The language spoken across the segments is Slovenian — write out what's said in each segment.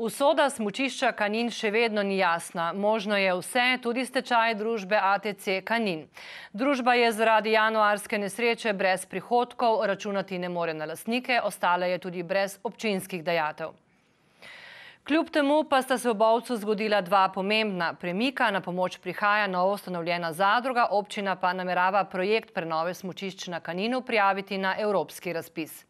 Usoda smučišča Kanin še vedno ni jasna. Možno je vse, tudi stečaj družbe ATC Kanin. Družba je zaradi januarske nesreče brez prihodkov, računati ne more na lastnike, ostala je tudi brez občinskih dajatev. Kljub temu pa sta se v Bovcu zgodila dva pomembna premika. Na pomoč prihaja novo ustanovljena zadruga, občina pa namerava projekt prenove smučišč na Kaninu prijaviti na evropski razpis.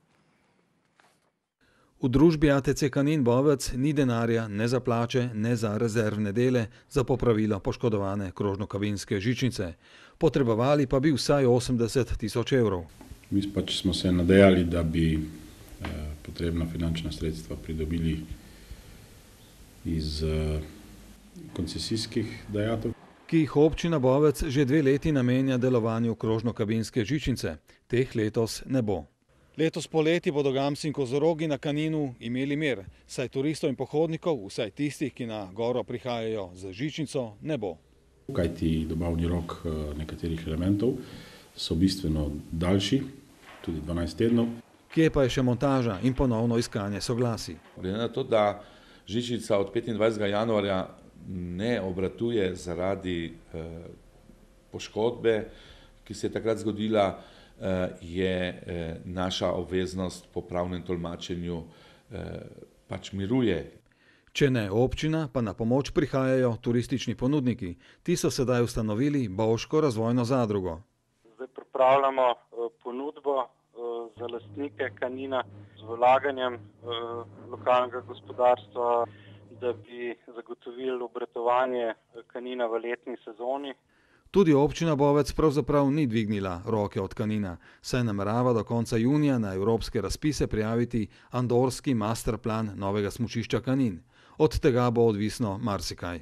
V družbi ATC Kanin Bovec ni denarja ne za plače, ne za rezervne dele za popravilo poškodovane krožno-kabinske žičnice. Potrebovali pa bi vsaj 80 tisoč evrov. Mi pač smo se nadejali, da bi potrebna finančna sredstva pridobili iz koncesijskih dajatev, ki jih občina Bovec že 2 leti namenja delovanju krožno-kabinske žičnice. Teh letos ne bo. Letos poleti bodo Gamsi in Kozorogi na Kaninu imeli mir, saj turistov in pohodnikov, vsaj tistih, ki na goro prihajajo z žičnico, ne bo. Kajti dobavni rok nekaterih elementov so bistveno daljši, tudi 12 tednov. Kje pa je še montaža in ponovno iskanje soglasij? Glede na to, da žičnica od 25. januarja ne obratuje zaradi poškodbe, ki se je takrat zgodila, je naša obveznost po pravnem tolmačenju pač miruje. Če ne občina, pa na pomoč prihajajo turistični ponudniki. Ti so sedaj ustanovili Bovško razvojno zadrugo. Zdaj pripravljamo ponudbo za lastnike Kanina z vlaganjem lokalnega gospodarstva, da bi zagotovili obratovanje Kanina v letni sezoni. Tudi občina Bovec pravzaprav ni dvignila roke od Kanina, saj namerava do konca junija na evropske razpise prijaviti andorski masterplan novega smučišča Kanin. Od tega bo odvisno marsikaj.